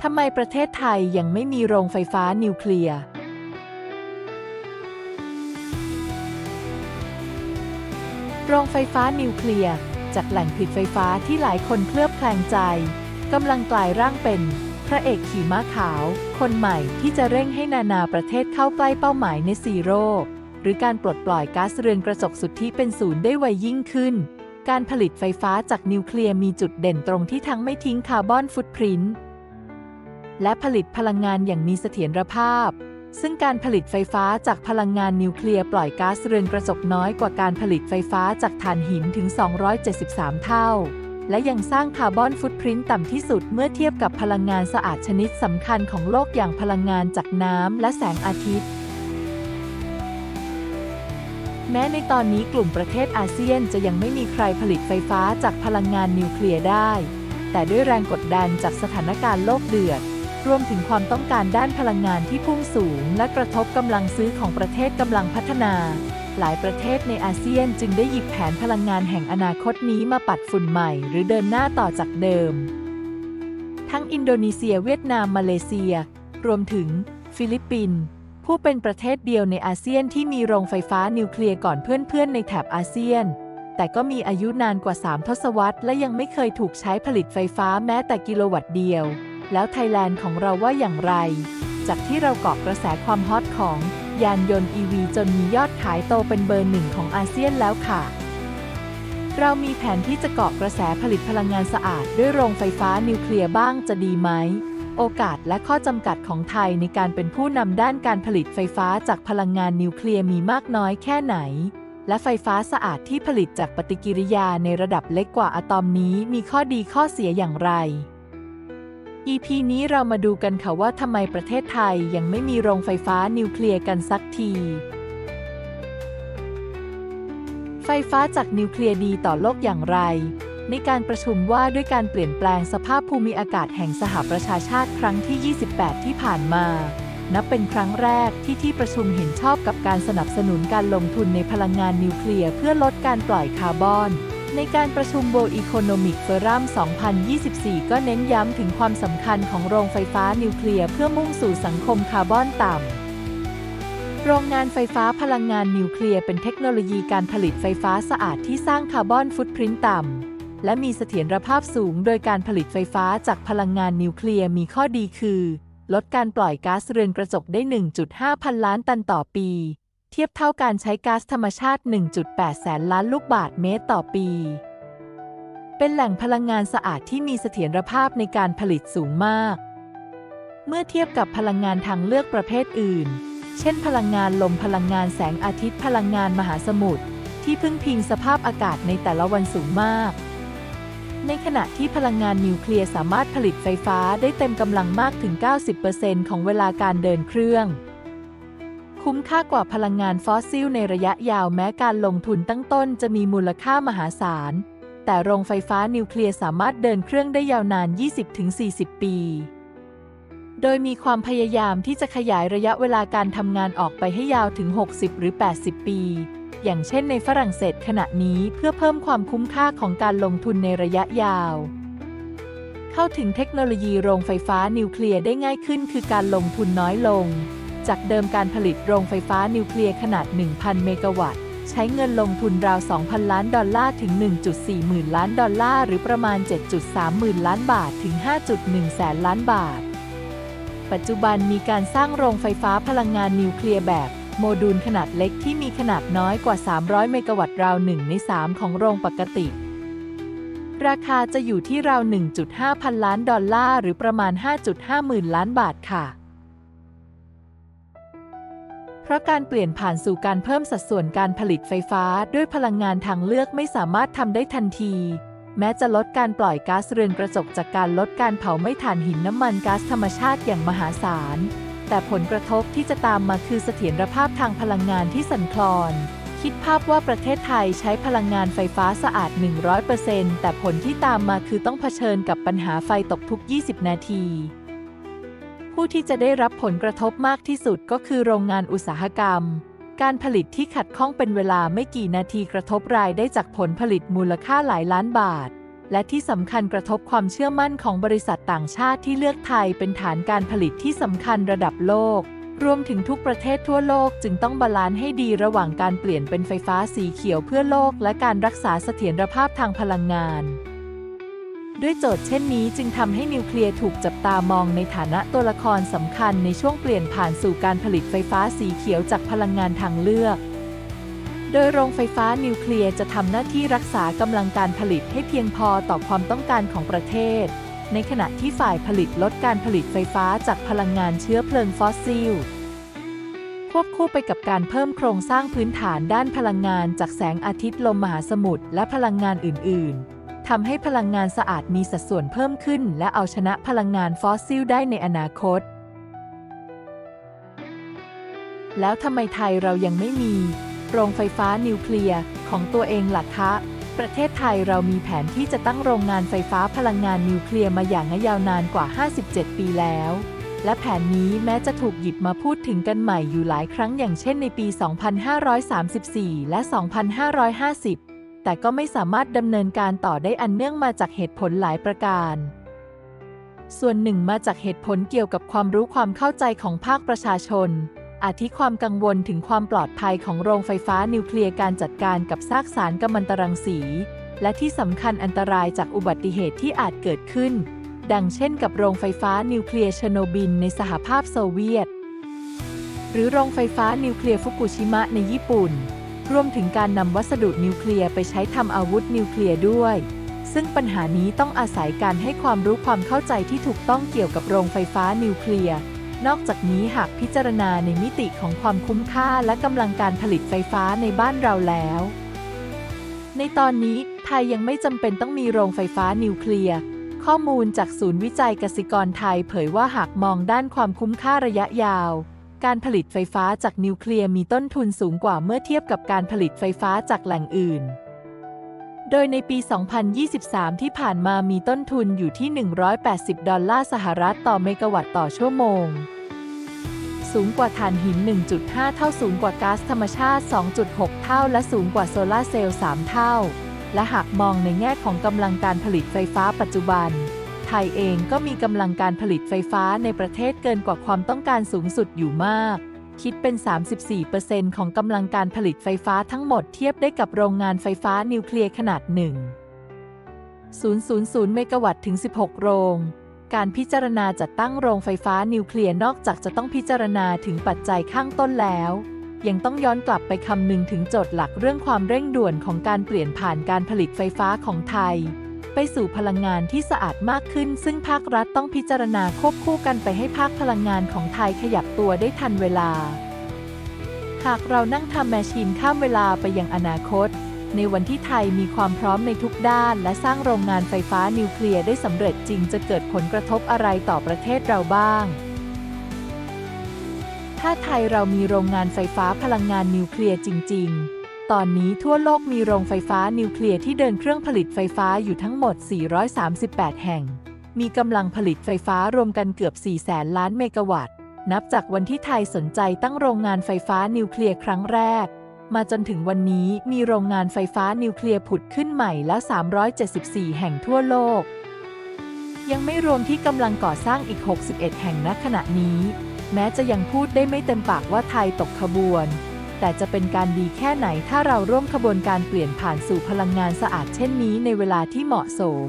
ทำไมประเทศไทยยังไม่มีโรงไฟฟ้านิวเคลียร์ โรงไฟฟ้านิวเคลียร์จากแหล่งผลิตไฟฟ้าที่หลายคนเคลือบแคลงใจกำลังกลายร่างเป็นพระเอกขี่ม้าขาวคนใหม่ที่จะเร่งให้นานาประเทศเข้าใกล้เป้าหมายNet Zeroหรือการปลดปล่อยก๊าซเรือนกระจกสุทธิเป็นศูนย์ได้ไวยิ่งขึ้นการผลิตไฟฟ้าจากนิวเคลียร์มีจุดเด่นตรงที่ทั้งไม่ทิ้งคาร์บอนฟุตพริ้นท์และผลิตพลังงานอย่างมีเสถียรภาพซึ่งการผลิตไฟฟ้าจากพลังงานนิวเคลียร์ปล่อยก๊าซเรือนกระจกน้อยกว่าการผลิตไฟฟ้าจากถ่านหินถึง273เท่าและยังสร้างคาร์บอนฟุตพริ้นท์ต่ำที่สุดเมื่อเทียบกับพลังงานสะอาดชนิดสำคัญของโลกอย่างพลังงานจากน้ำและแสงอาทิตย์แม้ในตอนนี้กลุ่มประเทศอาเซียนจะยังไม่มีใครผลิตไฟฟ้าจากพลังงานนิวเคลียร์ได้แต่ด้วยแรงกดดันจากสถานการณ์โลกเดือดรวมถึงความต้องการด้านพลังงานที่พุ่งสูงและกระทบกำลังซื้อของประเทศกำลังพัฒนาหลายประเทศในอาเซียนจึงได้หยิบแผนพลังงานแห่งอนาคตนี้มาปัดฝุ่นใหม่หรือเดินหน้าต่อจากเดิมทั้งอินโดนีเซียเวียดนามมาเลเซียรวมถึงฟิลิปปินส์ผู้เป็นประเทศเดียวในอาเซียนที่มีโรงไฟฟ้านิวเคลียร์ก่อนเพื่อนๆในแถบอาเซียนแต่ก็มีอายุนานกว่า3ทศวรรษและยังไม่เคยถูกใช้ผลิตไฟฟ้าแม้แต่กิโลวัตต์เดียวแล้วไทยแลนด์ของเราว่าอย่างไรจากที่เราเกาะกระแสความฮอตของยานยนต์ EV จนมียอดขายโตเป็นเบอร์ 1ของอาเซียนแล้วค่ะเรามีแผนที่จะเกาะกระแสผลิตพลังงานสะอาดด้วยโรงไฟฟ้านิวเคลียร์บ้างจะดีไหมโอกาสและข้อจำกัดของไทยในการเป็นผู้นำด้านการผลิตไฟฟ้าจากพลังงานนิวเคลียร์มีมากน้อยแค่ไหนและไฟฟ้าสะอาดที่ผลิตจากปฏิกิริยาในระดับเล็กกว่าอะตอมนี้มีข้อดีข้อเสียอย่างไรEP นี้เรามาดูกันค่ะว่าทำไมประเทศไทยยังไม่มีโรงไฟฟ้านิวเคลียร์กันสักที ไฟฟ้าจากนิวเคลียร์ดีต่อโลกอย่างไร ในการประชุมว่าด้วยการเปลี่ยนแปลงสภาพภูมิอากาศแห่งสหประชาชาติครั้งที่ 28 ที่ผ่านมา นับเป็นครั้งแรกที่ประชุมเห็นชอบกับการสนับสนุนการลงทุนในพลังงานนิวเคลียร์เพื่อลดการปล่อยคาร์บอนในการประชุม World Economic Forum 2024 ก็เน้นย้ำถึงความสำคัญของโรงไฟฟ้านิวเคลียร์เพื่อมุ่งสู่สังคมคาร์บอนต่ำโรงงานไฟฟ้าพลังงานนิวเคลียร์เป็นเทคโนโลยีการผลิตไฟฟ้าสะอาดที่สร้างคาร์บอนฟุตพริ้นท์ต่ำและมีเสถียรภาพสูงโดยการผลิตไฟฟ้าจากพลังงานนิวเคลียร์มีข้อดีคือลดการปล่อยก๊าซเรือนกระจกได้ 1.5 พันล้านตันต่อปีเทียบเท่าการใช้ก๊าซธรรมชาติ 1.8 แสนล้านลูกบาศก์เมตรต่อปี เป็นแหล่งพลังงานสะอาดที่มีเสถียรภาพในการผลิตสูงมาก เมื่อเทียบกับพลังงานทางเลือกประเภทอื่น เช่นพลังงานลมพลังงานแสงอาทิตย์พลังงานมหาสมุทรที่พึ่งพิงสภาพอากาศในแต่ละวันสูงมาก ในขณะที่พลังงานนิวเคลียร์สามารถผลิตไฟฟ้าได้เต็มกำลังมากถึง 90% ของเวลาการเดินเครื่องคุ้มค่ากว่าพลังงานฟอสซิลในระยะยาวแม้การลงทุนตั้งต้นจะมีมูลค่ามหาศาลแต่โรงไฟฟ้านิวเคลียร์สามารถเดินเครื่องได้ยาวนาน 20-40 ปี โดยมีความพยายามที่จะขยายระยะเวลาการทำงานออกไปให้ยาวถึง 60 หรือ 80 ปี อย่างเช่นในฝรั่งเศสขณะนี้เพื่อเพิ่มความคุ้มค่าของการลงทุนในระยะยาวเข้าถึงเทคโนโลยีโรงไฟฟ้านิวเคลียร์ได้ง่ายขึ้นคือการลงทุนน้อยลงจากเดิมการผลิตโรงไฟฟ้านิวเคลียร์ขนาด 1,000 เมกะวัตต์ใช้เงินลงทุนราว 2,000 ล้านดอลลาร์ถึง 1.4 หมื่นล้านดอลลาร์หรือประมาณ 7.3 หมื่นล้านบาทถึง 5.1 แสนล้านบาทปัจจุบันมีการสร้างโรงไฟฟ้าพลังงานนิวเคลียร์แบบโมดูลขนาดเล็กที่มีขนาดน้อยกว่า 300 เมกะวัตต์ราว 1 ใน 3 ของโรงปกติราคาจะอยู่ที่ราว 1.5 พันล้านดอลลาร์หรือประมาณ 5.5 หมื่นล้านบาทค่ะเพราะการเปลี่ยนผ่านสู่การเพิ่มสัดส่วนการผลิตไฟฟ้าด้วยพลังงานทางเลือกไม่สามารถทำได้ทันทีแม้จะลดการปล่อยก๊าซเรือนกระจกจากการลดการเผาไหม้ถ่านหินน้ำมันก๊าซธรรมชาติอย่างมหาศาลแต่ผลกระทบที่จะตามมาคือเสถียรภาพทางพลังงานที่สั่นคลอนคิดภาพว่าประเทศไทยใช้พลังงานไฟฟ้าสะอาด 100% แต่ผลที่ตามมาคือต้องเผชิญกับปัญหาไฟตกทุก 20 นาทีผู้ที่จะได้รับผลกระทบมากที่สุดก็คือโรงงานอุตสาหกรรมการผลิตที่ขัดข้องเป็นเวลาไม่กี่นาทีกระทบรายได้จากผลผลิตมูลค่าหลายล้านบาท และที่สำคัญกระทบความเชื่อมั่นของบริษัทต่างชาติที่เลือกไทยเป็นฐานการผลิตที่สำคัญระดับโลกรวมถึงทุกประเทศทั่วโลกจึงต้องบาลานซ์ให้ดีระหว่างการเปลี่ยนเป็นไฟฟ้าสีเขียวเพื่อโลกและการรักษาเสถียรภาพทางพลังงานด้วยโจทย์เช่นนี้จึงทำให้นิวเคลียร์ถูกจับตามองในฐานะตัวละครสำคัญในช่วงเปลี่ยนผ่านสู่การผลิตไฟฟ้าสีเขียวจากพลังงานทางเลือกโดยโรงไฟฟ้านิวเคลียร์จะทำหน้าที่รักษากำลังการผลิตให้เพียงพอต่อความต้องการของประเทศในขณะที่ฝ่ายผลิตลดการผลิตไฟฟ้าจากพลังงานเชื้อเพลิงฟอสซิลควบคู่ไปกับการเพิ่มโครงสร้างพื้นฐานด้านพลังงานจากแสงอาทิตย์ลมมหาสมุทรและพลังงานอื่นๆทำให้พลังงานสะอาดมีสัดส่วนเพิ่มขึ้นและเอาชนะพลังงานฟอสซิลได้ในอนาคตแล้วทำไมไทยเรายังไม่มีโรงไฟฟ้านิวเคลียร์ของตัวเองล่ะคะประเทศไทยเรามีแผนที่จะตั้งโรงงานไฟฟ้าพลังงานนิวเคลียร์มาอย่างยาวนานกว่า57 ปีแล้วและแผนนี้แม้จะถูกหยิบมาพูดถึงกันใหม่อยู่หลายครั้งอย่างเช่นในปี 2534 และ 2550 แต่ก็ไม่สามารถดำเนินการต่อได้อันเนื่องมาจากเหตุผลหลายประการส่วนหนึ่งมาจากเหตุผลเกี่ยวกับความรู้ความเข้าใจของภาคประชาชนอาทิความกังวลถึงความปลอดภัยของโรงไฟฟ้านิวเคลียร์การจัดการกับซากสารกัมมันตรังสีและที่สำคัญอันตรายจากอุบัติเหตุที่อาจเกิดขึ้นดังเช่นกับโรงไฟฟ้านิวเคลียร์เชอร์โนบิลในสหภาพโซเวียตหรือโรงไฟฟ้านิวเคลียร์ฟุกุชิมะในญี่ปุ่นรวมถึงการนำวัสดุนิวเคลียร์ไปใช้ทำอาวุธนิวเคลียร์ด้วยซึ่งปัญหานี้ต้องอาศัยการให้ความรู้ความเข้าใจที่ถูกต้องเกี่ยวกับโรงไฟฟ้านิวเคลียร์นอกจากนี้หากพิจารณาในมิติของความคุ้มค่าและกำลังการผลิตไฟฟ้าในบ้านเราแล้วในตอนนี้ไทยยังไม่จำเป็นต้องมีโรงไฟฟ้านิวเคลียร์ข้อมูลจากศูนย์วิจัยกสิกรไทยเผยว่าหากมองด้านความคุ้มค่าระยะยาวการผลิตไฟฟ้าจากนิวเคลียร์มีต้นทุนสูงกว่าเมื่อเทียบกับการผลิตไฟฟ้าจากแหล่งอื่นโดยในปี 2023 ที่ผ่านมามีต้นทุนอยู่ที่$180ต่อเมกะวัตต์ต่อชั่วโมงสูงกว่าถ่านหิน 1.5 เท่าสูงกว่าก๊าซธรรมชาติ 2.6 เท่าและสูงกว่าโซลาร์เซลล์ 3 เท่าและหากมองในแง่ของกำลังการผลิตไฟฟ้าปัจจุบันไทยเองก็มีกำลังการผลิตไฟฟ้าในประเทศเกินกว่าความต้องการสูงสุดอยู่มากคิดเป็น 34% ของกำลังการผลิตไฟฟ้าทั้งหมดเทียบได้กับโรงงานไฟฟ้านิวเคลียร์ขนาด 1,000 เมกะวัตต์ถึง 16 โรงการพิจารณาจัดตั้งโรงไฟฟ้านิวเคลียร์นอกจากจะต้องพิจารณาถึงปัจจัยข้างต้นแล้วยังต้องย้อนกลับไปคำนึงถึงโจทย์หลักเรื่องความเร่งด่วนของการเปลี่ยนผ่านการผลิตไฟฟ้าของไทยไปสู่พลังงานที่สะอาดมากขึ้นซึ่งภาครัฐต้องพิจารณาควบคู่กันไปให้ภาคพลังงานของไทยขยับตัวได้ทันเวลาหากเรานั่งทำแมชชีนข้ามเวลาไปยังอนาคตในวันที่ไทยมีความพร้อมในทุกด้านและสร้างโรงงานไฟฟ้านิวเคลียร์ได้สำเร็จจริงจะเกิดผลกระทบอะไรต่อประเทศเราบ้างถ้าไทยเรามีโรงงานไฟฟ้าพลังงานนิวเคลียร์จริงๆตอนนี้ทั่วโลกมีโรงไฟฟ้านิวเคลียร์ที่เดินเครื่องผลิตไฟฟ้าอยู่ทั้งหมด438แห่งมีกำลังผลิตไฟฟ้ารวมกันเกือบ400,000 ล้านเมกะวัตต์นับจากวันที่ไทยสนใจตั้งโรงงานไฟฟ้านิวเคลียร์ครั้งแรกมาจนถึงวันนี้มีโรงงานไฟฟ้านิวเคลียร์ผุดขึ้นใหม่แล้ว374แห่งทั่วโลกยังไม่รวมที่กำลังก่อสร้างอีก61แห่งณขณะนี้แม้จะยังพูดได้ไม่เต็มปากว่าไทยตกขบวนแต่จะเป็นการดีแค่ไหนถ้าเราร่วมขบวนการเปลี่ยนผ่านสู่พลังงานสะอาดเช่นนี้ในเวลาที่เหมาะสม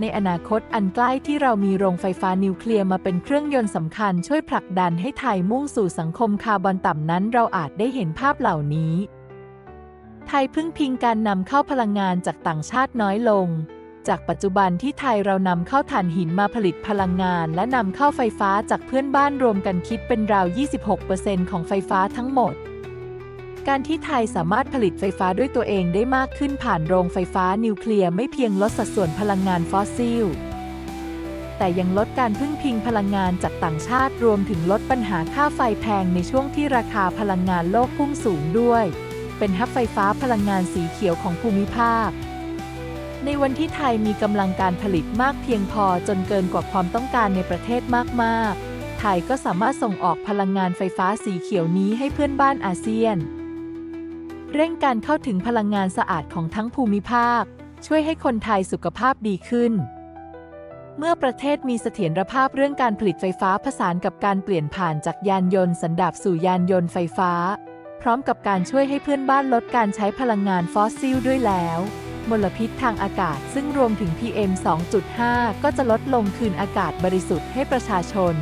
ในอนาคตอันใกล้ที่เรามีโรงไฟฟ้านิวเคลียร์มาเป็นเครื่องยนต์สำคัญช่วยผลักดันให้ไทยมุ่งสู่สังคมคาร์บอนต่ำนั้นเราอาจได้เห็นภาพเหล่านี้ไทยพึ่งพิงการนำเข้าพลังงานจากต่างชาติน้อยลงจากปัจจุบันที่ไทยเรานำเข้าถ่านหินมาผลิตพลังงานและนำเข้าไฟฟ้าจากเพื่อนบ้านรวมกันคิดเป็นราว 26% ของไฟฟ้าทั้งหมดการที่ไทยสามารถผลิตไฟฟ้าด้วยตัวเองได้มากขึ้นผ่านโรงไฟฟ้านิวเคลียร์ไม่เพียงลดสัดส่วนพลังงานฟอสซิลแต่ยังลดการพึ่งพิงพลังงานจากต่างชาติรวมถึงลดปัญหาค่าไฟแพงในช่วงที่ราคาพลังงานโลกพุ่งสูงด้วยเป็นฮับไฟฟ้าพลังงานสีเขียวของภูมิภาคในวันที่ไทยมีกำลังการผลิตมากเพียงพอจนเกินกว่าความต้องการในประเทศมากๆไทยก็สามารถส่งออกพลังงานไฟฟ้าสีเขียวนี้ให้เพื่อนบ้านอาเซียนเร่งการเข้าถึงพลังงานสะอาดของทั้งภูมิภาค ช่วยให้คนไทยสุขภาพดีขึ้น เมื่อประเทศมีเสถียรภาพเรื่องการผลิตไฟฟ้าผสานกับการเปลี่ยนผ่านจากยานยนต์สันดาปสู่ยานยนต์ไฟฟ้าพร้อมกับการช่วยให้เพื่อนบ้านลดการใช้พลังงานฟอสซิลด้วยแล้วมลพิษทางอากาศซึ่งรวมถึง PM 2.5 ก็จะลดลงคืนอากาศบริสุทธิ์ให้ประชาชน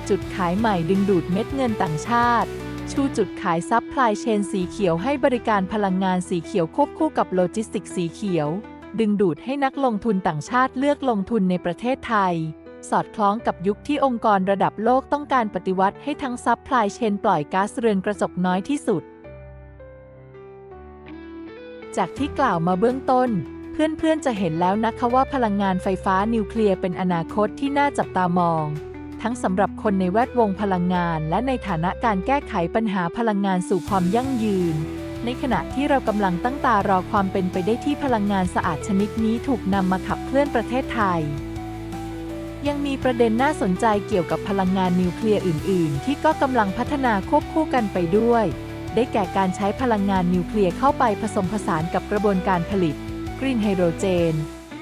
จุดขายใหม่ดึงดูดเม็ดเงินต่างชาติชูจุดขายซัพพลายเชนสีเขียวให้บริการพลังงานสีเขียวควบคู่กับโลจิสติกส์สีเขียวดึงดูดให้นักลงทุนต่างชาติเลือกลงทุนในประเทศไทยสอดคล้องกับยุคที่องค์กรระดับโลกต้องการปฏิวัติให้ทั้งซัพพลายเชนปล่อยก๊าซเรือนกระจกน้อยที่สุดจากที่กล่าวมาเบื้องต้นเพื่อนๆจะเห็นแล้วนะคะว่าพลังงานไฟฟ้านิวเคลียร์เป็นอนาคตที่น่าจับตามองทั้งสำหรับคนในแวดวงพลังงานและในฐานะการแก้ไขปัญหาพลังงานสู่ความยั่งยืนในขณะที่เรากำลังตั้งตารอความเป็นไปได้ที่พลังงานสะอาดชนิดนี้ถูกนำมาขับเคลื่อนประเทศไทยยังมีประเด็นน่าสนใจเกี่ยวกับพลังงานนิวเคลียร์อื่นๆที่ก็กำลังพัฒนาควบคู่กันไปด้วยได้แก่การใช้พลังงานนิวเคลียร์เข้าไปผสมผสานกับกระบวนการผลิตกรีนไฮโดรเจน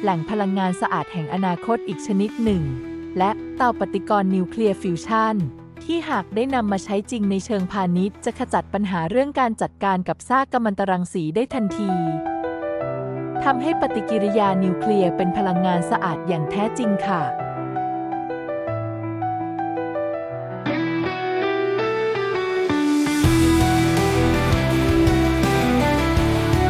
แหล่งพลังงานสะอาดแห่งอนาคตอีกชนิดหนึ่งและเตาปฏิกรณ์นิวเคลียร์ฟิวชันที่หากได้นำมาใช้จริงในเชิงพาณิชย์จะขจัดปัญหาเรื่องการจัดการกับซากกัมมันตรังสีได้ทันทีทำให้ปฏิกิริยานิวเคลียร์เป็นพลังงานสะอาดอย่างแท้จริงค่ะ